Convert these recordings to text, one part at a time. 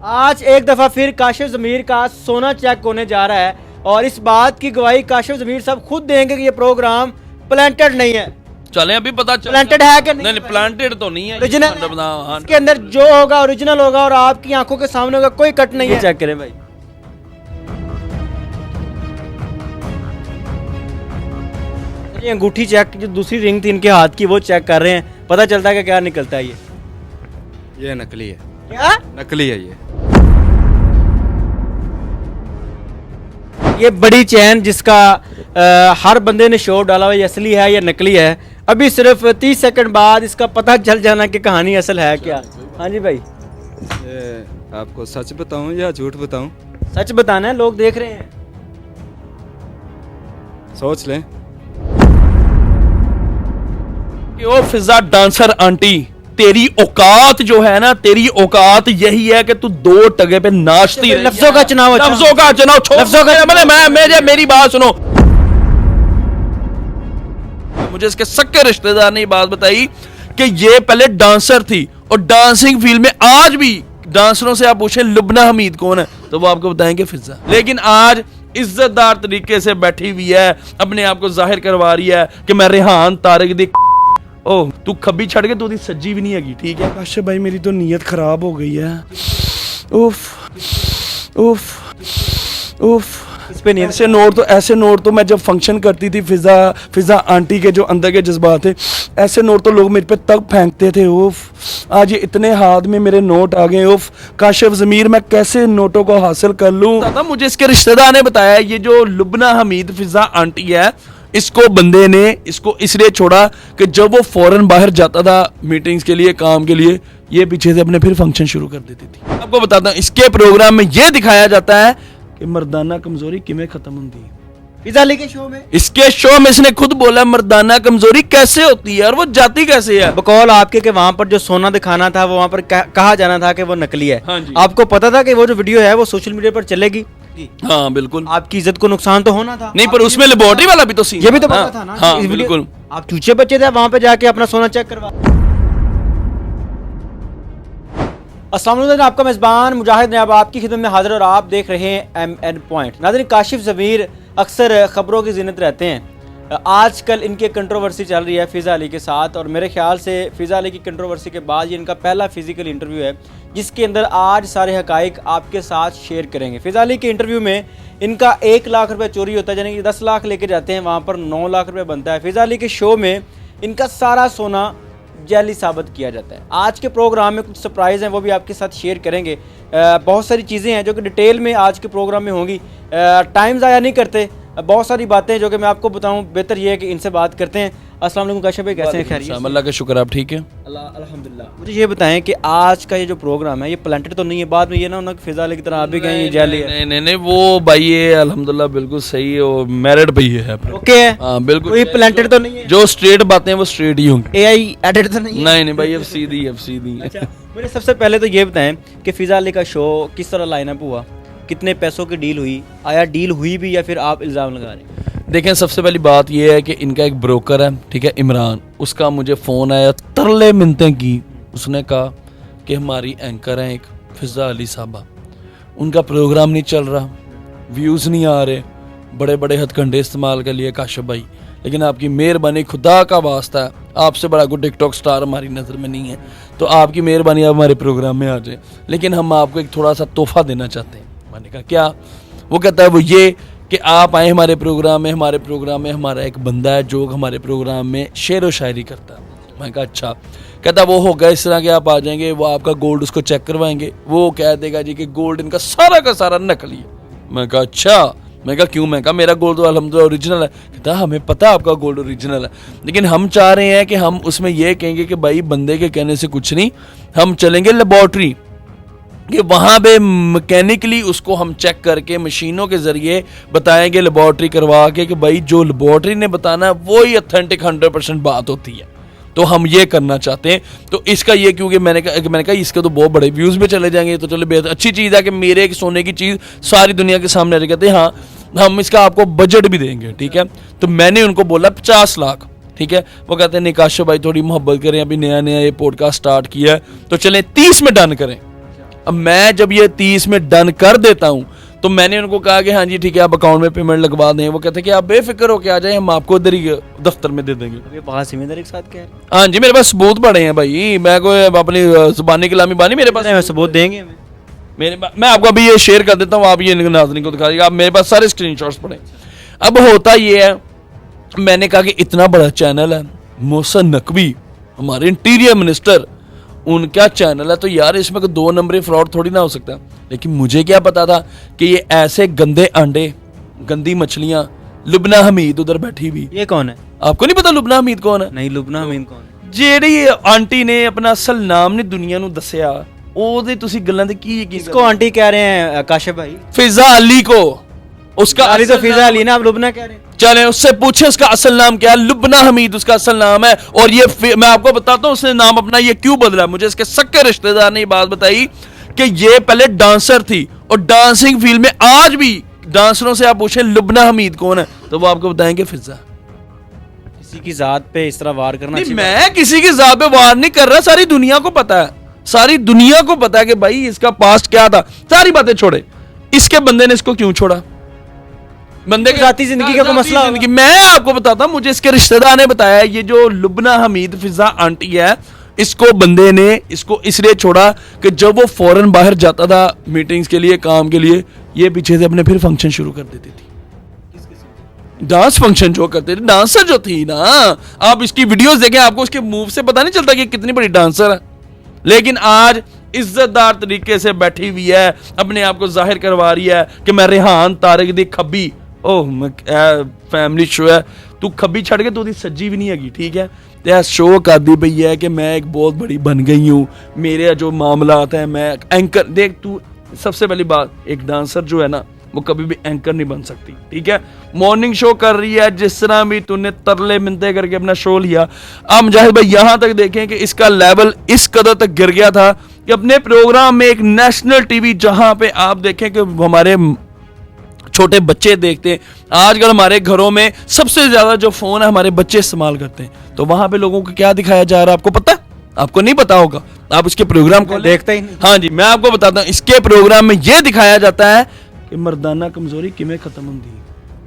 आज एक दफा फिर काशिफ ज़मीर का सोना चेक होने जा रहा है और इस बात की गवाही काशिफ ज़मीर साहब खुद देंगे कि ये प्रोग्राम प्लांटेड नहीं है। चले अभी पता चल प्लांटेड है कि नहीं? प्लांटेड तो नहीं है, ओरिजिनल इसके अंदर जो होगा ओरिजिनल होगा और आपकी आंखों के सामने होगा, कोई कट नहीं है। चेक करें भाई, ये अंगूठी चेक, जो दूसरी रिंग थी इनके हाथ की वो चेक कर रहे हैं, पता चलता है कि क्या निकलता है। ये नकली है। क्या नकली है ये बड़ी चैन जिसका हर बंदे ने शो डाला हुआ, ये असली है या नकली है, अभी सिर्फ 30 सेकंड बाद इसका पता चल जाना कि कहानी असल है क्या। हाँ जी भाई, ये आपको सच बताऊं या झूठ बताऊं? सच बताना है, लोग देख रहे हैं। सोच लें। कि ओ फिजा डांसर आंटी, तेरी औकात जो है ना, तेरी औकात यही है कि तू दो टगे पे नाचती रही। लफ्जों का चुनाव, लफ्जों का चुनाव छोड़, लफ्जों का मैं मेरी बात सुनो। मुझे इसके सक्के रिश्तेदार ने ये बात बताई कि ये पहले डांसर थी और डांसिंग फील्ड में आज भी डांसरों से आप पूछें लुबना हमीद कौन है तो वो आपको बताएंगे फिजा, लेकिन आज इज्जतदार तरीके से बैठी हुई है, अपने आप को जाहिर करवा रही है कि मैं रेहान तारिक दी। ओह तू खब्बी छड़ के, तू दी सज्जी भी नहीं हैगी, ठीक है। काश भाई मेरी तो नीयत खराब हो गई है। उफ उफ उफ, इस पे नहीं। ऐसे नोट तो मैं जब फंक्शन करती थी फिजा आंटी के जो अंदर के जज्बात थे, ऐसे नोट तो लोग मेरे पे तक फेंकते थे। उफ, आज ये इतने हाथ में मेरे नोट आ गए। उफ, काशिफ ज़मीर मैं कैसे नोटों को हासिल कर लूं? दादा मुझे इसके रिश्तेदार ने बताया ये जो लुबना हमीद फिजा आंटी है, इसको बंदे ने इसको इसलिए छोड़ा कि जब वो फौरन बाहर जाता था मीटिंग्स के लिए, काम के लिए, ये पीछे से अपने फिर फंक्शन शुरू कर देती थी। आपको बताता हूँ, इसके प्रोग्राम में ये दिखाया जाता है कि मर्दाना कमजोरी किमें खत्म होती है। फिजा अली के शो में, इसके शो में इसने खुद बोला मर्दाना कमजोरी कैसे होती है और वो जाती कैसे है। बकौल आपके कि वहाँ पर जो सोना दिखाना था वो वहाँ पर कहा जाना था कि वो नकली है। हाँ जी। आपको पता था कि वो जो वीडियो है वो सोशल मीडिया पर चलेगी? हाँ बिल्कुल। आपकी इज्जत को नुकसान तो होना था। नहीं पर उसमें लेबोरेटरी वाला भी तो सीन, ये भी तो पता था ना। हाँ इस वीडियो- बिल्कुल। आप चूचे बच्चे थे, वहाँ पे जाके अपना सोना चेक करवा। अस्सलाम वालेकुम, आपका मेज़बान मुजाहिद ने अब आपकी खिदमत में हाजिर और आप देख रहे हैं MN पॉइंट। नाज़रीन, काशिफ ज़मीर अक्सर ख़बरों की ज़िन्नत रहते हैं। आजकल इनके कंट्रोवर्सी चल रही है फ़िज़ा अली के साथ और मेरे ख्याल से फ़िज़ा अली की कंट्रोवर्सी के बाद ये इनका पहला फिज़िकल इंटरव्यू है जिसके अंदर आज सारे हकाइक आपके साथ शेयर करेंगे। फ़िज़ा अली के इंटरव्यू में इनका 1 लाख रुपये चोरी होता है, यानी कि 10 लाख लेके जाते हैं, वहाँ पर 9 लाख रुपये बनता है। फ़िज़ा अली के शो में इनका सारा सोना जाली साबित किया जाता है। आज के प्रोग्राम में कुछ सरप्राइज़ हैं, वो भी आपके साथ शेयर करेंगे। बहुत सारी चीज़ें हैं जो कि डिटेल में आज के प्रोग्राम में होंगी। टाइम ज़ाया नहीं करते, बहुत सारी बातें जो कि मैं आपको बताऊं, बेहतर ये है कि इनसे बात करते हैं। अस्सलाम वालेकुम काशिफ भाई, कैसे हैं? खैरियत? अल्लाह का शुक्र, आप ठीक है? अल्हम्दुलिल्लाह। मुझे ये बताएं कि आज का ये जो प्रोग्राम है ये प्लांटेड तो नहीं है? बाद में ये ना होना कि फ़िज़ा अली की तरह आप भी कहें ये जाली है। नहीं वो भाई ये अल्हम्दुलिल्लाह बिल्कुल सही है, वो मेरिट पे ही है। ओके है, हाँ बिल्कुल, कोई प्लांटेड तो नहीं है? जो स्ट्रेट बातें हैं वो स्ट्रेट ही होंगी। AI एडिट तो नहीं है? नहीं भाई अब सीधी। अच्छा, मुझे सबसे पहले तो ये बताएं कि फ़िज़ा अली का शो किस तरह लाइनअप हुआ, कितने पैसों की डील हुई, आया डील हुई भी या फिर आप इल्ज़ाम लगा रहे हैं? देखें, सबसे पहली बात यह है कि इनका एक ब्रोकर है, ठीक है, इमरान, उसका मुझे फ़ोन आया, तरले मिन्नतें की। उसने कहा कि हमारी एंकर हैं एक फ़िज़ा अली साहबा, उनका प्रोग्राम नहीं चल रहा, व्यूज़ नहीं आ रहे, बड़े बड़े हथकंडे इस्तेमाल कर लिए काशिफ भाई, लेकिन आपकी मेहरबानी, खुदा का वास्ता है, आपसे बड़ा कोई टिकटॉक स्टार हमारी नज़र में नहीं है, तो आपकी मेहरबानी आप हमारे प्रोग्राम में आ जाए, लेकिन हम आपको एक थोड़ा सा तोहफा देना चाहते हैं। मैंने कहा क्या? वो कहता है वो ये कि आप आए हमारे प्रोग्राम में हमारा एक बंदा है जो हमारे प्रोग्राम में शेर व शायरी करता है। मैंने कहा अच्छा। कहता वो होगा इस तरह के, आप आ जाएंगे, वो आपका गोल्ड उसको चेक करवाएंगे, वो कह देगा जी कि गोल्ड इनका सारा का सारा नकली है। मैं कहा अच्छा। मैं कहा क्यों? मैं कहा मेरा गोल्ड तो अल्हम्दुलिल्लाह ओरिजिनल है। कहता हमें पता है आपका गोल्ड ओरिजिनल है, लेकिन हम चाह रहे हैं कि हम उसमें ये कहेंगे कि भाई बंदे के कहने से कुछ नहीं, हम चलेंगे लेबॉर्ट्री कि वहाँ पे मैकेनिकली उसको हम चेक करके मशीनों के ज़रिए बताएंगे, लेबॉर्ट्री करवा के, कि भाई जो लेबॉर्ट्री ने बताना है वो ही ऑथेंटिक 100% बात होती है। तो हम ये करना चाहते हैं। तो इसका ये, क्योंकि मैंने कहा इसके तो बहुत बड़े व्यूज़ में चले जाएंगे, तो चलो बेहद अच्छी चीज़ है कि मेरे एक सोने की चीज़ सारी दुनिया के सामने आ। कहते हैं हाँ हम इसका आपको बजट भी देंगे, ठीक है। तो मैंने उनको बोला 50 लाख, ठीक है। वो कहते हैं निकाशो भाई थोड़ी मोहब्बत करें, अभी नया ये पॉडकास्ट स्टार्ट किया है, तो चलें 30 में डन करें। अब मैं जब ये 30 में डन कर देता हूँ तो मैंने उनको कहा कि हाँ जी ठीक है आप अकाउंट में पेमेंट लगवा दें। वो कहते हैं कि आप बेफिक्र होके आ जाएं, हम आपको इधर ही दफ्तर में दे देंगे। अब ये बहुत जिम्मेदारी के साथ कह रहे हैं। हाँ जी मेरे पास सबूत पड़े हैं भाई, मैं कोई अपनी जुबानी कलामी बानी, मेरे पास मैं सबूत देंगे हमें। मैं आपको अभी ये शेयर कर देता हूँ, आप ये नाज़रीन को दिखा दीजिएगा। आप मेरे पास सारे स्क्रीनशॉट्स पड़े। अब होता ये है, मैंने कहा कि इतना बड़ा चैनल है, मोहसिन नकवी हमारे इंटीरियर मिनिस्टर, उनका चैनल है, तो यार इसमें कोई 2 नंबरी फ्रॉड थोड़ी ना हो सकता। लेकिन मुझे क्या पता था कि ये ऐसे गंदे अंडे, गंदी मछलियां, लुबना हमीद उधर बैठी हुई। ये कौन है? आपको नहीं पता लुबना हमीद कौन है? नहीं, लुबना हमीद कौन है? जेड़ी आंटी ने अपना असल नाम नहीं दुनिया ਨੂੰ ਦੱਸਿਆ, ਉਹਦੇ ਤੁਸੀਂ ਗੱਲਾਂ ਤੇ ਕੀ ਯਕੀਨ? इसको आंटी कह रहे हैं काशिफ भाई। फिजा अली को, उसका अली तो असल फिजा नाम- अली ना, आप लुबना कह रहे हैं। चले उससे पूछे उसका असल नाम क्या है। लुबना हमीद उसका असल नाम है। और ये मैं आपको बताता हूँ उसने नाम अपना ये क्यों बदला। मुझे इसके सक्के रिश्तेदार ने ये बात बताई कि ये पहले डांसर थी और डांसिंग फील्ड में आज भी डांसरों से आप पूछे लुबना हमीद कौन है तो वो आपको बताएंगे फिजा। किसी की जात पे इस तरह वार करना नहीं, अच्छी बात मैं किसी की जात पे वार नहीं कर रहा, सारी दुनिया को पता है, सारी दुनिया को पता है कि भाई इसका पास्ट क्या था। सारी बातें छोड़े, इसके बंदे ने इसको क्यों छोड़ा, बंदे की जाती जिंदगी का कोई मसला जिंदगी। मैं आपको बताता हूं, मुझे इसके रिश्तेदार ने बताया ये जो लुबना हमीद फिजा आंटी है, इसको बंदे ने इसको इसलिए छोड़ा कि जब वो फौरन बाहर जाता था मीटिंग्स के लिए, काम के लिए, ये पीछे से अपने फिर फंक्शन शुरू कर देती थी। डांस फंक्शन जो करते थे, डांसर जो थी ना, आप इसकी वीडियोस देखें, आपको उसके मूव से पता नहीं चलता कि कितनी बड़ी डांसर है। लेकिन आज इज्जतदार तरीके से बैठी हुई है, अपने आप को जाहिर करवा रही है कि मैं रेहान तारिक दी खब्बी, ओह फैमिली शो है, तू खब्बी छड़ के तू दी सज्जी भी नहीं हैगी, ठीक है। यह शो कर दी भई है कि मैं एक बहुत बड़ी बन गई हूँ, मेरे जो मामलात हैं, मैं एंकर। देख तू, सबसे पहली बात, एक डांसर जो है ना वो कभी भी एंकर नहीं बन सकती, ठीक है। मॉर्निंग शो कर रही है, जिस तरह भी तूने तरले मिनते करके अपना शो लिया। अब मुजाहिद भाई यहां तक देखें कि इसका लेवल इस कदर तक गिर गया था कि अपने प्रोग्राम में एक नेशनल टीवी, जहां पे आप देखें कि हमारे छोटे बच्चे देखते हैं, आजकल हमारे घरों में सबसे ज्यादा जो फोन है हमारे बच्चे इस्तेमाल करते हैं, तो वहां पे लोगों को क्या दिखाया जा रहा है आपको पता है? आपको नहीं पता होगा, आप इसके प्रोग्राम को देखते ही नहीं। हाँ जी, मैं आपको बताता हूँ, इसके प्रोग्राम में यह दिखाया जाता है कि मर्दाना कमजोरी किमें खत्म होती है।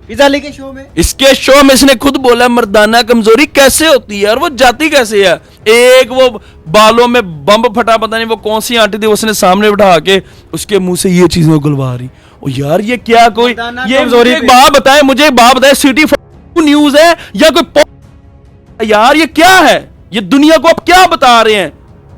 फिजा अली के शो में, इसके शो में इसने खुद बोला मर्दाना कमजोरी कैसे होती है और वो जाती कैसे है। एक वो बालों में बम फटा, पता नहीं वो कौन सी आंटी थी, उसने सामने बिठा के उसके मुंह से ये चीजें गुलवा रही। ओ यार ये क्या कोई, मर्दाना ये कमजोरी एक पे- बात बताए, मुझे एक बात बताए, सिटी न्यूज है या कोई, यार ये क्या है, ये दुनिया को आप क्या बता रहे हैं।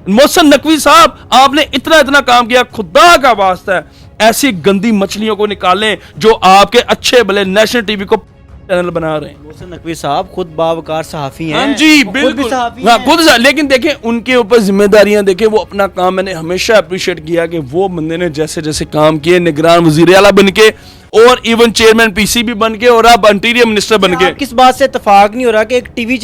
मोहसिन नकवी साहब, आपने इतना इतना काम किया, खुदा का वास्ता है ऐसी गंदी मछलियों को निकालें जो आपके अच्छे भले नेशनल टीवी को चैनल बना रहे हैं। मोहसिन नकवी साहब खुद बावकार सहाफी हैं। हाँ जी वो खुद भी बिल्कुल, सहाफी हाँ हैं। खुद लेकिन देखें उनके ऊपर जिम्मेदारियां देखें, वो अपना काम, मैंने हमेशा अप्रिशिएट किया कि वो बंदे ने जैसे जैसे काम किए, निगरान वजीर आला बन के और इवन चेयरमैन पीसीबी बन के और अब इंटीरियर मिनिस्टर बन के। किस बात से इत्तेफाक नहीं हो रहा कि एक टीवी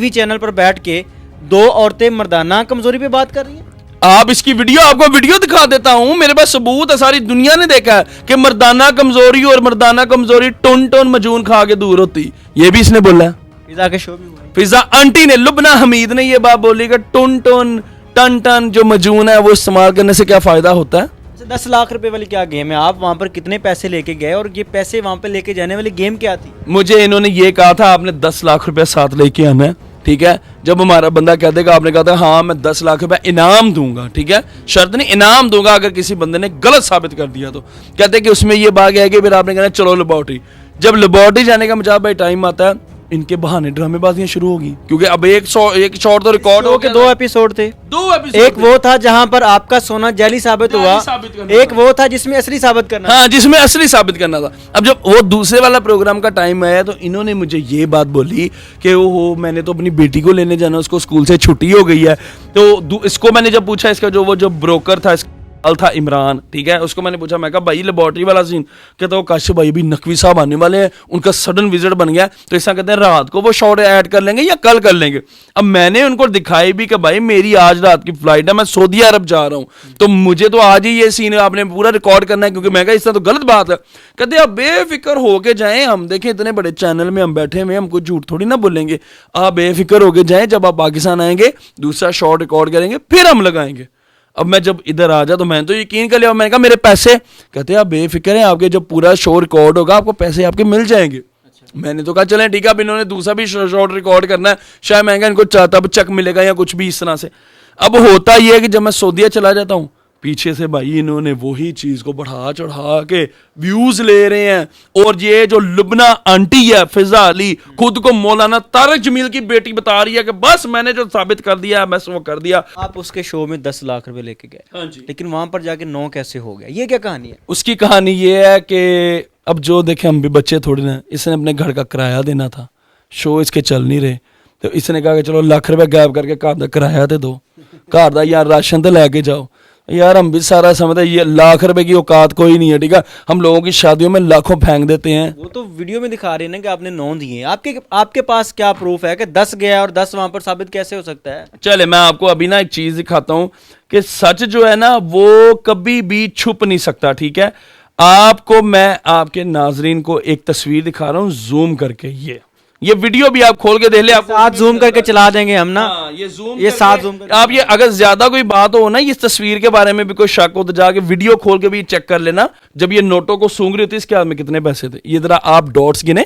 चैनल पर बैठ के 2 औरतें मर्दाना कमजोरी पे बात कर रही हैं? आप इसकी वीडियो, आपको वीडियो दिखा देता हूं, मेरे पास सबूत है, सारी दुनिया ने देखा है कि मर्दाना कमजोरी और मर्दाना कमजोरी टुन टुन मजून खा के दूर होती, ये भी इसने बोला है। फिजा के शो में हुआ है। फिजा आंटी ने, लुबना हमीद ने ये बात बोली कि टुन टुन टन टन जो मजून है वो इस्तेमाल करने से क्या फायदा होता है। 10 लाख रुपए वाली क्या गेम है? आप वहां पर कितने पैसे लेके गए और ये पैसे वहां पर लेके जाने वाली गेम क्या थी? मुझे इन्होंने ये कहा था आपने 10 लाख रुपए साथ लेके आना है, ठीक है। जब हमारा बंदा कह देगा, आपने कहा था हाँ मैं 10 लाख रुपए इनाम दूंगा, ठीक है, शर्त नहीं, इनाम दूंगा अगर किसी बंदे ने गलत साबित कर दिया तो। कहते कि उसमें ये बात है कि फिर आपने कहना चलो लेबोरेटरी। जब लेबोरेटरी जाने का मुझे भाई टाइम आता है, इनके बहाने ड्रामेबाजियां शुरू होगी, क्योंकि अब एक शॉट तो रिकॉर्ड हो के गया। 2 एपिसोड थे। 2 एपिसोड, एक वो था जहां पर आपका सोना जाली साबित जाली हुआ, साबित करना एक वो था जिसमें असली साबित करना। हाँ, जिसमें असली साबित करना था। अब जब वो दूसरे वाला प्रोग्राम का टाइम आया तो इन्होंने मुझे ये बात बोली कि ओहो मैंने तो अपनी बेटी को लेने जाना, उसको स्कूल से छुट्टी हो गई है। तो इसको मैंने जब पूछा, इसका वो जो ब्रोकर था था इमरान, ठीक है, उसको मैंने पूछा, मैं कहा भाई लेबोरेटरी वाला सीन, कहता वो काशिफ भाई भी नकवी साहब आने वाले हैं, उनका सडन विजिट बन गया, तो ऐसा कहते हैं रात को वो शॉट ऐड कर लेंगे या कल कर लेंगे। अब मैंने उनको दिखाई भी कि भाई मेरी आज रात की फ्लाइट है, मैं सऊदी अरब जा रहा हूँ, तो मुझे तो आज ही ये सीन आपने पूरा रिकॉर्ड करना है, क्योंकि मैं कहा इससे तो गलत बात है। कहते आप बेफिक्र होके जाएं, हम देखें इतने बड़े चैनल में हम बैठे हुए, हम कुछ झूठ थोड़ी ना बोलेंगे, आप बेफिक्र होके जाएं, जब आप पाकिस्तान आएंगे दूसरा शॉट रिकॉर्ड करेंगे फिर हम लगाएंगे। अब मैं जब इधर आ जा तो मैंने तो यकीन कर लिया, मैंने कहा मेरे पैसे, कहते हैं आप बेफिक्र हैं, आपके जब पूरा शो रिकॉर्ड होगा आपको पैसे आपके मिल जाएंगे। मैंने तो कहा चलें ठीक है, अब इन्होंने दूसरा भी शॉट रिकॉर्ड करना है, शायद महंगा इनको चाहता चक मिलेगा या कुछ भी इस तरह से। अब होता यह है कि जब मैं सऊदीया चला जाता हूँ, पीछे से भाई इन्होंने वही चीज को बढ़ा चढ़ा के व्यूज ले रहे हैं। और ये जो लुबना आंटी है फिजा अली, खुद को मौलाना तारक जमील की बेटी बता रही है कि बस मैंने जो साबित कर दिया बस वो कर दिया। आप उसके शो में 10 लाख रुपए लेके गए, हाँ जी। लेकिन वहां पर जाके 9 कैसे हो गया, ये क्या कहानी है? उसकी कहानी ये है कि अब जो देखे हम भी बच्चे थोड़े ना, इसने अपने घर का किराया देना था, शो इसके चल नहीं रहे, तो इसने कहा कि चलो लाख रुपए गायब करके घर का किराया दे दो, घर का यार राशन तो लेके जाओ। यार हम भी सारा समझते ये लाख रुपए की औकात कोई नहीं है, ठीक है, हम लोगों की शादियों में लाखों फेंक देते हैं। वो तो वीडियो में दिखा रहे हैं ना कि आपने 9 दिए, आपके पास क्या प्रूफ है कि 10 गया और 10 वहां पर साबित कैसे हो सकता है? चले मैं आपको अभी ना एक चीज दिखाता हूं कि सच जो है ना वो कभी भी छुप नहीं सकता, ठीक है। आपको मैं आपके नाजरीन को एक तस्वीर दिखा रहा हूं जूम करके, ये वीडियो भी आप खोल के देख ले, आपको साथ जूम करके चला देंगे हम ना। हाँ, ये जूम ये साथ जूम करके आप ये अगर ज्यादा कोई बात हो ना इस तस्वीर के बारे में भी कोई शक हो तो जाके वीडियो खोल के भी चेक कर लेना। जब ये नोटों को सूंघ रही थी इसके हाथ में कितने पैसे थे, ये जरा आप डॉट्स गिने,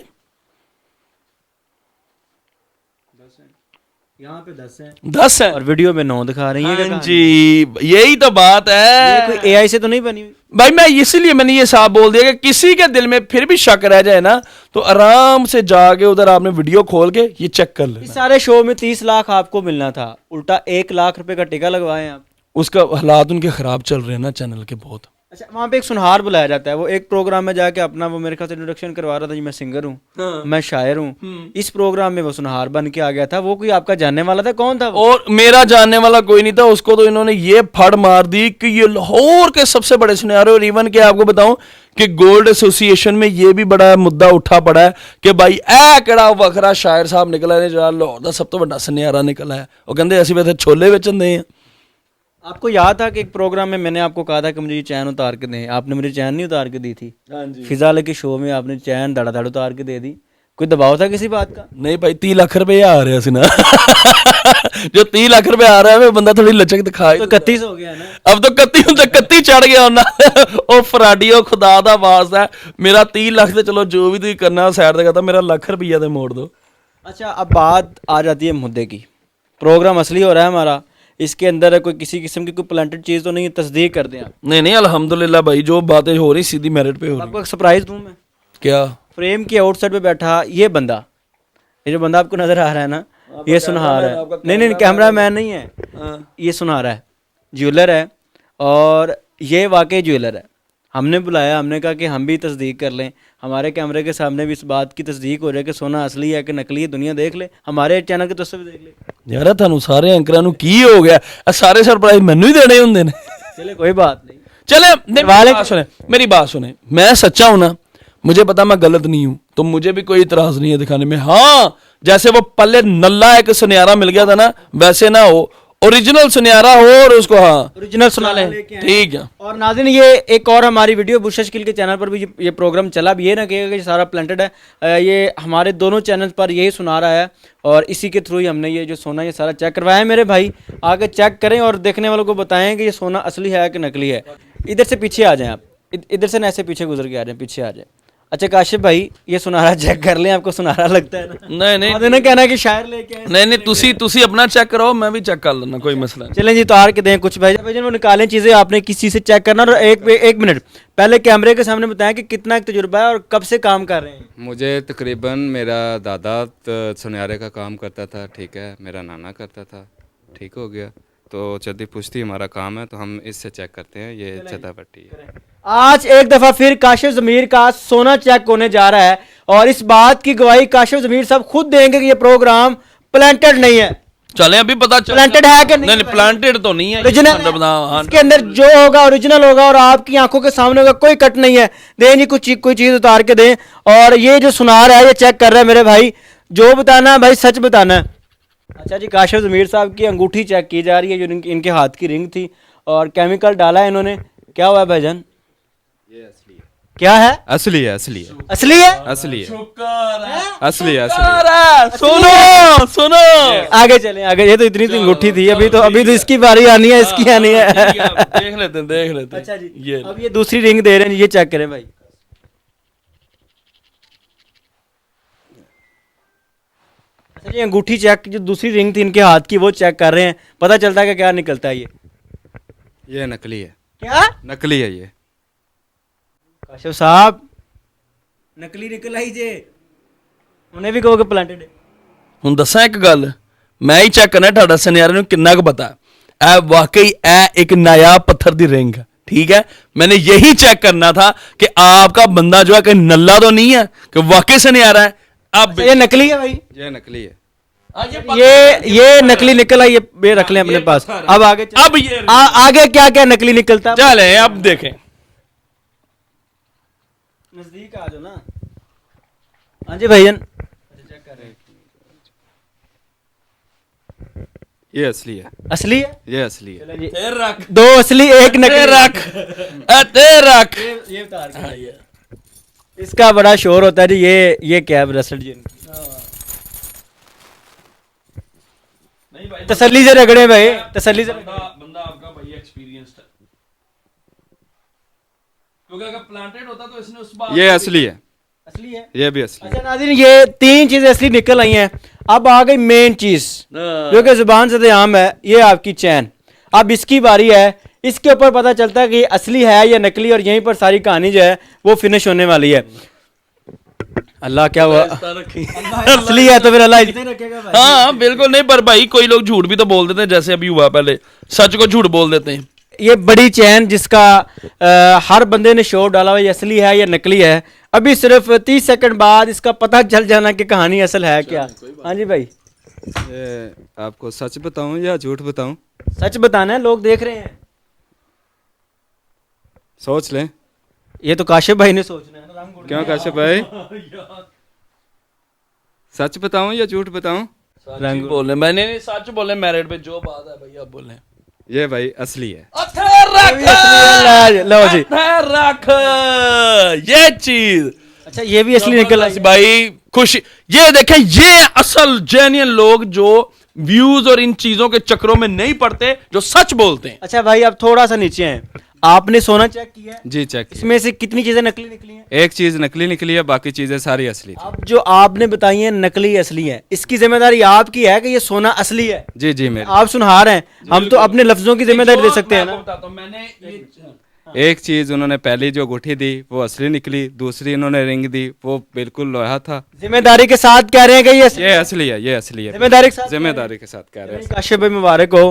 यहाँ पे 10 है 10 है और वीडियो में 9 दिखा रही है। हाँ जी, यही तो बात है। कोई एआई से तो नहीं बनी हुई भाई मैं इसीलिए मैंने ये साफ बोल दिया कि किसी के दिल में फिर भी शक रह जाए ना तो आराम से जाके उधर आपने वीडियो खोल के ये चेक कर इस लेना। सारे शो में 30 लाख आपको मिलना था, उल्टा 1 लाख रुपए का टिका लगवाए आप। उसका हालात उनके खराब चल रहे हैं ना चैनल के बहुत। अच्छा, वहाँ पे एक सुनहार बुलाया जाता है, वो एक प्रोग्राम में जाके अपना वो मेरे ख्याल से इंट्रोडक्शन करवा रहा था जी मैं सिंगर हूँ, हाँ। मैं शायर हूँ। इस प्रोग्राम में वो सुनहार बन के आ गया था। वो कोई आपका जानने वाला था? कौन था वो? और मेरा जानने वाला कोई नहीं था, उसको तो इन्होंने ये फड़ मार दी कि ये लाहौर के सबसे बड़े सुनहरे। और इवन के आपको बताऊं कि गोल्ड एसोसिएशन में ये भी बड़ा मुद्दा उठा पड़ा है कि भाई ए केड़ा वखरा शायर साहब निकला ने जो लाहौर का सब तो बड़ा सुनहरा निकला है। वो कहते ऐसी वैसे छोले बेचन दे हैं। आपको याद था कि एक प्रोग्राम में मैंने आपको कहा था कि मुझे ये चैन उतार के दें, आपने मुझे चैन नहीं उतार के दी थी। हाँ जी। फिजा अली के शो में आपने चैन धड़ा धड़ उतार के दे दी। कोई दबाव था किसी बात का? नहीं भाई 30 लाख रुपए आ रहे हैं ना जो 30 लाख रुपए आ रहा है वो बंदा थोड़ी लचक दिखाए तो 31 हो गया ना। अब तो 31 चढ़ गया ना ओ फराडियो खुदा दा वास्ता है, मेरा 30 लाख से चलो जो भी तुम करना है साइड देगा, मेरा लाख रुपया दे मोड़ दो। अच्छा, अब बात आ जाती है मुद्दे की। प्रोग्राम असली हो रहा है हमारा, इसके अंदर कोई किसी किस्म की कोई प्लांटेड चीज़ तो नहीं है, तस्दीक कर दें आप। नहीं नहीं अल्हम्दुलिल्लाह भाई जो बातें हो रही सीधी मेरिट पे हो रही। आपको एक सरप्राइज दूं मैं। क्या? फ्रेम की आउटसाइड पे बैठा ये बंदा, ये जो बंदा आपको नजर आ रहा है ना, ये सुनहार है। नहीं नहीं, कैमरा मैन नहीं है, ये सुनहार है, ज्वेलर है, और ये वाकई ज्वेलर है। हमने बुलाया, हमने कहा कि हम भी तस्दीक कर लें, हमारे कैमरे के सामने भी इस बात की तस्दीक हो जाए कि सोना असली है कि नकली है, दुनिया देख ले, हमारे चैनल की तस्वीर देख ले। यार थानू सारे एंकरां नू की हो गया, सारे सरप्राइज मैनू ही देने हुंदे ने। चले कोई बात नहीं, चले मेरी बात सुने, मैं सच्चा हूं ना, मुझे पता मैं गलत नहीं हूं, तो मुझे भी कोई इतराज नहीं है दिखाने में। हाँ, जैसे वो पल्ले नल्ला एक सुनहरा मिल गया था ना, वैसे ना हो, ओरिजिनल सुनहरा हो और उसको हाँ ओरिजिनल सुना ले, ठीक है। और नाज़रीन ये एक और हमारी वीडियो बुशशकील के चैनल पर भी ये प्रोग्राम चला। अब ये ना कहिएगा कि सारा प्लांटेड है, ये हमारे दोनों चैनल पर यही सुना रहा है, और इसी के थ्रू ही हमने ये जो सोना ये सारा चेक करवाया है। मेरे भाई आगे चेक करें और देखने वालों को बताएं कि ये सोना असली है कि नकली है। इधर से पीछे आ जाएं आप, इधर से ना ऐसे पीछे गुजर के आ जाएं, पीछे आ जाए। अच्छा काशिफ भाई, ये सुनहरा चेक कर लें, आपको सुनहरा लगता है ना? नहीं नहीं आधे ना कहना कि शायर लेके आए। नहीं नहीं, तुसी अपना चेक करो, मैं भी चेक कर लेना, कोई मसला नहीं। चलें जी, उतार के दें कुछ भाई वो निकालें चीज़ें, आपने किस चीज़ से चेक करना। और एक मिनट पहले कैमरे के सामने बताएं कि कितना एक तजुर्बा है और कब से काम कर रहे हैं। मुझे तकरीबन मेरा दादा सुनहरे का काम करता था, ठीक है, मेरा नाना करता था, ठीक हो गया, तो चद्दी पुश्ती हमारा काम है, तो हम इससे चेक करते हैं। ये चद्दा पट्टी है। आज एक दफा फिर काशिफ ज़मीर का सोना चेक होने जा रहा है, और इस बात की गवाही काशिफ ज़मीर साहब खुद देंगे कि ये प्रोग्राम प्लांटेड नहीं है। चले अभी पता चल प्लांटेड है कि नहीं? प्लांटेड तो नहीं है, ओरिजिनल। इसके अंदर जो होगा ओरिजिनल होगा और आपकी आंखों के सामने होगा, कोई कट नहीं है। दें जी कोई चीज उतार के दें। और ये जो सुनार है ये चेक कर रहा है मेरे भाई, जो बताना है भाई सच बताना है। अच्छा जी, काशिफ ज़मीर साहब की अंगूठी चेक की जा रही है, जो इनके हाथ की रिंग थी, और केमिकल डाला है इन्होंने। क्या हुआ है भाईजान? ये असली है। क्या है? असली है, असली है, असली है? असली है, शुक्र है, असली है, असली शुक्र है। है। सुनो सुनो, आगे चलें आगे। ये तो इतनी सी अंगूठी थी, अभी तो इसकी बारी आनी है, इसकी आनी है। देख लेते हैं, देख लेते हैं। अच्छा जी, ये अब ये दूसरी रिंग दे रहे हैं, ये चेक करें भाई। अच्छा जी, अंगूठी चेक, जो दूसरी रिंग थी इनके हाथ की वो चेक कर रहे हैं, पता चलता है कि क्या निकलता है ये नकली है, क्या नकली है ये। काशिफ साहब, नकली निकल आई जे, उन्हें भी कहोगे प्लांटेड है। ਹੁਣ ਦੱਸਾਂ ਇੱਕ ਗੱਲ, ਮੈਂ ਹੀ ਚੈੱਕ ਕਰਨਾ ਤੁਹਾਡਾ ਸੁਨਿਆਰੇ ਨੂੰ ਕਿੰਨਾ ਕੁ ਪਤਾ। ਇਹ वाकई एक नायाब पत्थर दी रिंग है, ठीक है। मैंने यही चेक करना था कि आपका बंदा जो है कहीं नल्ला तो नहीं है, कि वाकई सुनयारा है। अब ये नकली है भाई, ये नकली है, ये नकली निकल आई, ये रख लें अपने पास। अब आगे अब ये आगे क्या क्या नकली निकलता है? चले अब देखें। नजदीक आ जाओ ना। हाँ जी भैया, ये असली है, असली है? ये असली है। चलो जी, तेर रख, दो असली एक नकली तेर रख, तेर रख। ये उतार के। इसका बड़ा शोर होता है जी। ये क्या है ब्रेसलेट जी? नहीं भाई, तसल्ली से रगड़े भाई, तसल्ली से रगड़े। बंदा आपका भाई एक्सपीरियंस्ड है, क्योंकि अगर प्लांटेड होता तो इसने उस बात ये असली है, असली है? ये भी असली है। अच्छा नाज़रीन, ये तीन चीजें असली निकल आई हैं। अब आ गई मेन चीज जो कि जुबान से आम है, ये आपकी चैन। अब इसकी बारी है, इसके ऊपर पता चलता है कि ये असली है या नकली, और यहीं पर सारी कहानी जो है वो फिनिश होने वाली है। अल्लाह क्या हुआ? असली है तो फिर अल्लाह इतने रखेगा भाई। हाँ बिल्कुल नहीं, पर भाई कोई लोग झूठ भी तो बोल देते हैं, जैसे अभी हुआ, पहले सच को झूठ बोल देते हैं। ये बड़ी चैन जिसका हर बंदे ने शोर डाला हुआ, ये असली है या नकली है। अभी सिर्फ 30 सेकंड बाद इसका पता चल जाना कि कहानी असल है क्या। हाँ जी भाई, ये आपको सच बताऊं या झूठ बताऊं? सच बताना है, लोग देख रहे हैं। सोच लें। ये तो काशिफ भाई ने सोचना है ना। क्यों काशिफ भाई, सच बताऊं या झूठ बताऊं? रंग बोले, मैंने नहीं सच बोले, मैरिड पे जो बात है भाई, अब बोले। ये भाई असली है। लो जी, रख ये चीज। अच्छा ये भी असली निकल आई भाई, खुशी। ये देखें, ये असल जेन्युइन लोग जो व्यूज और इन चीजों के चक्रों में नहीं पड़ते, जो सच बोलते हैं। अच्छा भाई, अब थोड़ा सा नीचे हैं। आपने सोना चेक किया है? जी चेक किया। इसमें से कितनी चीजें नकली निकली हैं? एक चीज नकली निकली है, बाकी चीजें सारी असली थी। अब जो आपने बताई है नकली असली है, इसकी जिम्मेदारी आपकी है कि ये सोना असली है। जी जी मेरी। आप सुनहार हैं, हम तो अपने लफ्जों की जिम्मेदारी दे सकते हैं ना। बताता हूं, मैंने ये एक चीज उन्होंने पहली जो गुठी दी वो असली निकली, दूसरी उन्होंने रिंग दी वो बिल्कुल लोहा था। जिम्मेदारी के साथ कह रहे हैं कि ये असली है, ये असली है। जिम्मेदारी के साथ जिम्मेदारी के साथ कह रहे हैं। काशिफ भाई मुबारक हो,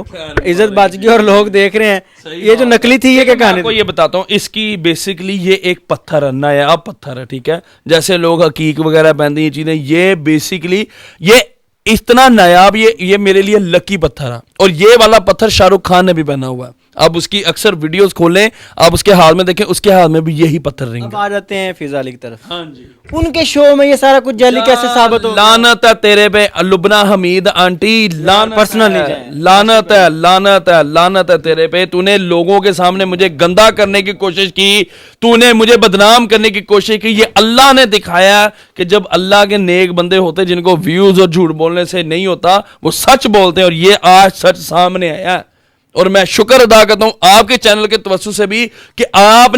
इज्जत बच गई और लोग देख रहे हैं। ये जो नकली थी ये क्या कहानी आपको थी? ये बताता हूँ, इसकी बेसिकली ये एक पत्थर है, नया पत्थर है, ठीक है। जैसे लोग हकीक वगैरह पहनते हैं ये चीजें, ये बेसिकली ये इतना नायाब, ये मेरे लिए लकी पत्थर है। और ये वाला पत्थर शाहरुख खान ने भी पहना हुआ है। आप उसकी अक्सर वीडियोस खोलें, आप उसके हाथ में देखें, उसके हाथ में भी यही पत्थर रिंग अब है। आ जाते हैं फिजा अली की तरफ। हाँ जी, उनके शो में ये सारा कुछ जाली कैसे साबित हो? लानत है तेरे पे लुबना हमीद आंटी, लानत पर्सनल नहीं है, जाए। लानत है, लानत है, लानत है तेरे पे। तूने लोगों के सामने मुझे गंदा करने की कोशिश की, तूने मुझे बदनाम करने की कोशिश की। ये अल्लाह ने दिखाया कि जब अल्लाह के नेक बंदे होते जिनको व्यूज और झूठ बोलने से नहीं होता, वो सच बोलते हैं। और ये आज सच सामने आया है। और मैं शुक्र अदा करता हूं आपके चैनल के तवज्जो से भी कि आप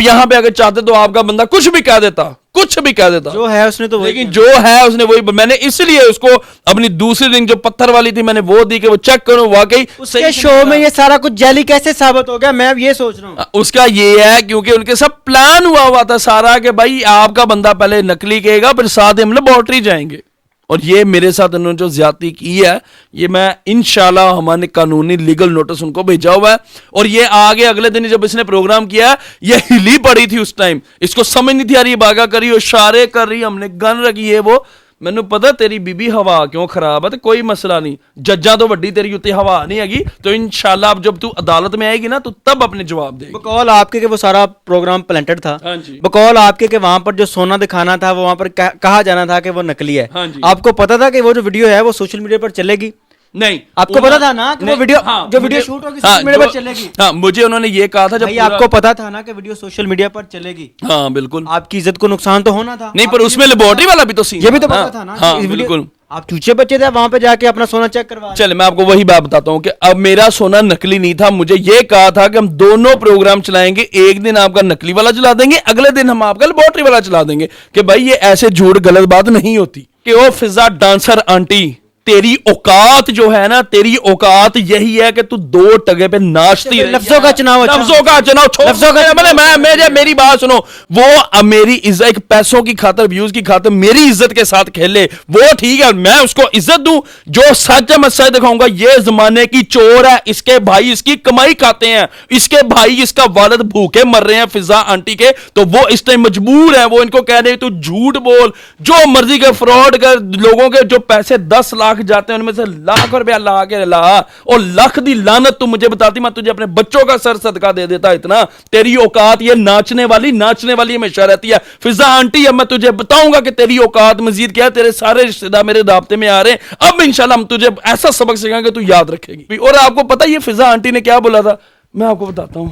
यहां पे अगर चाहते तो आपका बंदा कुछ भी कह देता, कुछ भी कह देता। जो है उसने तो वही लेकिन जो है उसने वही। मैंने इसलिए उसको अपनी दूसरी रिंग जो पत्थर वाली थी मैंने वो दी कि वो चेक करो वाकई उसके शो में ये सारा कुछ जाली कैसे साबित हो गया, मैं अब ये सोच रहा हूँ। उसका ये है क्योंकि उनके सब प्लान हुआ था सारा कि भाई आपका बंदा पहले नकली कहेगा, फिर साथ हम लेबोरेटरी जाएंगे। और ये मेरे साथ उन्होंने जो ज्यादती की है, ये मैं इंशाल्लाह हमारे कानूनी लीगल नोटिस उनको भेजा हुआ है। और ये आगे अगले दिन जब इसने प्रोग्राम किया, ये हिली पड़ी थी उस टाइम, इसको समझ नहीं थी आ रही, बागा करी, इशारे कर रही, हमने गन रखी है। वो मैनू पता तेरी बीबी हवा क्यों खराब है, तो कोई मसला नहीं, जज्जा तो वड्डी तेरी उत्ते हवा नहीं हैगी। तो इंशाल्लाह अब जब तू अदालत में आएगी ना, तो तब अपने जवाब देगी। बकौल आपके कि वो सारा प्रोग्राम प्लांटेड था। हाँ जी। बकौल आपके कि वहां पर जो सोना दिखाना था वो वहां पर कहा जाना था कि वो नकली है। हाँ जी। आपको पता था कि वो जो वीडियो है वो सोशल मीडिया पर चलेगी? नहीं, आपको पता था ना कि वो वीडियो जो वीडियो मुझे- शूट होगी हाँ, सोशल मीडिया पर जो- चलेगी। हाँ, मुझे उन्होंने ये कहा था जब भाई पूरा- आपको पता था ना कि वीडियो सोशल मीडिया पर चलेगी, हाँ बिल्कुल, आपकी इज्जत को नुकसान तो होना था। नहीं पर उसमें लेबोरेटरी वाला भी तो सीन ये भी तो था। पता था ना हाँ कि इस वीडियो- बिल्कुल। आप चूचे बच्चे थे, वहां पे जाके अपना सोना चेक करवा। चले मैं आपको वही बात बताता हूँ कि अब मेरा सोना नकली नहीं था। मुझे ये कहा था कि हम दोनों प्रोग्राम चलाएंगे, एक दिन आपका नकली वाला चला देंगे, अगले दिन हम आपका लेबोरेटरी वाला चला देंगे। कि भाई ये ऐसे झूठ गलत बात नहीं होती कि वो फिजा डांसर आंटी, तेरी औकात जो है ना, तेरी औकात यही है कि तू 2 टगे पे नाचती रही। लफ्जों का चुनाव अच्छा। लफ्जों का चुनाव छोड़, लफ्जों का मैंने मैं मेरी बात सुनो। वो अब मेरी इज्जत, एक पैसों की खातर, व्यूज की खातर मेरी इज्जत के साथ खेले, वो ठीक है, मैं उसको इज्जत दूं। जो सच है मैं सच दिखाऊंगा। ये जमाने की चोर है, इसके भाई इसकी कमाई खाते हैं, इसके भाई इसका वालिद भूखे मर रहे हैं फिजा आंटी के, तो वो इस टाइम मजबूर है, वो इनको कह रहे तू झूठ बोल, जो मर्जी के फ्रॉड कर, लोगों के जो पैसे 10 लाख जाते हैं उनमें से लाख रुपया ला के ला, और लाख दी लानत तू मुझे बताती, मैं तुझे अपने बच्चों का सर सदका दे देता। इतना तेरी औकात ये नाचने वाली हमेशा रहती है फिजा आंटी। अब मैं तुझे बताऊंगा कि तेरी औकात मजीद क्या है। तेरे सारे रिश्तेदार मेरे दावते में आ रहे हैं, अब इंशाल्लाह हम तुझे ऐसा सबक सिखाएंगे तू याद रखेगी। और आपको पता है ये फिजा आंटी ने क्या बोला था, मैं आपको बताता हूं।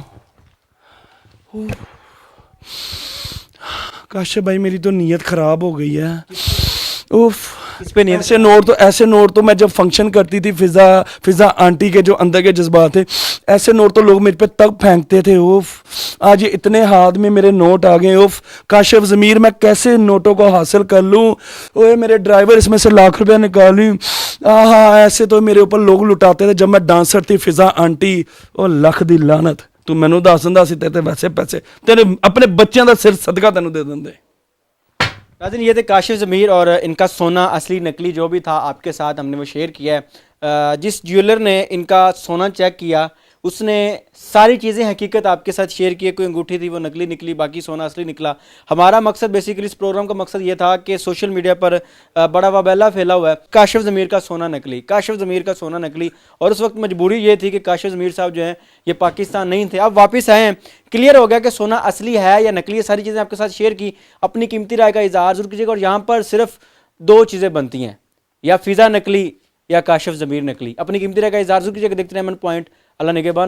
काश भाई मेरी तो नीयत खराब हो गई है। उफ, इस पे नहीं ऐसे नोट तो मैं जब फंक्शन करती थी फिजा आंटी के जो अंदर के जज्बात थे, ऐसे नोट तो लोग मेरे पे तब फेंकते थे। उफ, आज ये इतने हाथ में मेरे नोट आ गए। उफ, काशिफ ज़मीर मैं कैसे नोटों को हासिल कर लूं। ओए मेरे ड्राइवर इसमें से लाख रुपया निकालूं। हाँ, ऐसे तो मेरे ऊपर लोग लुटाते थे जब मैं डांसर थी फिजा आंटी। ओ लख दी लानत, तू मैनू दस दिंदा सी ते वैसे पैसे तेरे अपने बच्चों का सिर सदका तेनू दे देंदे। नाज़रीन, ये थे काशिफ ज़मीर और इनका सोना असली नकली जो भी था आपके साथ हमने वो शेयर किया है। जिस ज्वेलर ने इनका सोना चेक किया उसने सारी चीज़ें हकीकत आपके साथ शेयर की है। कोई अंगूठी थी वो नकली निकली, बाकी सोना असली निकला। हमारा मकसद बेसिकली इस प्रोग्राम का मकसद ये था कि सोशल मीडिया पर बड़ा वबैला फैला हुआ है काशिफ ज़मीर का सोना नकली, काशिफ ज़मीर का सोना नकली। और उस वक्त मजबूरी ये थी कि काशिफ ज़मीर साहब जो हैं ये पाकिस्तान नहीं थे, अब वापस आए हैं, क्लियर हो गया कि सोना असली है या नकली है। सारी चीज़ें आपके साथ शेयर की, अपनी कीमती राय का इजहार जरूर कीजिएगा। और यहाँ पर सिर्फ 2 चीज़ें बनती हैं, या फिज़ा नकली या काशिफ ज़मीर नकली। अपनी कीमती राय का इजहार जरूर कीजिएगा। देखते रहें एम एन पॉइंट। अल्लाह निगहबान।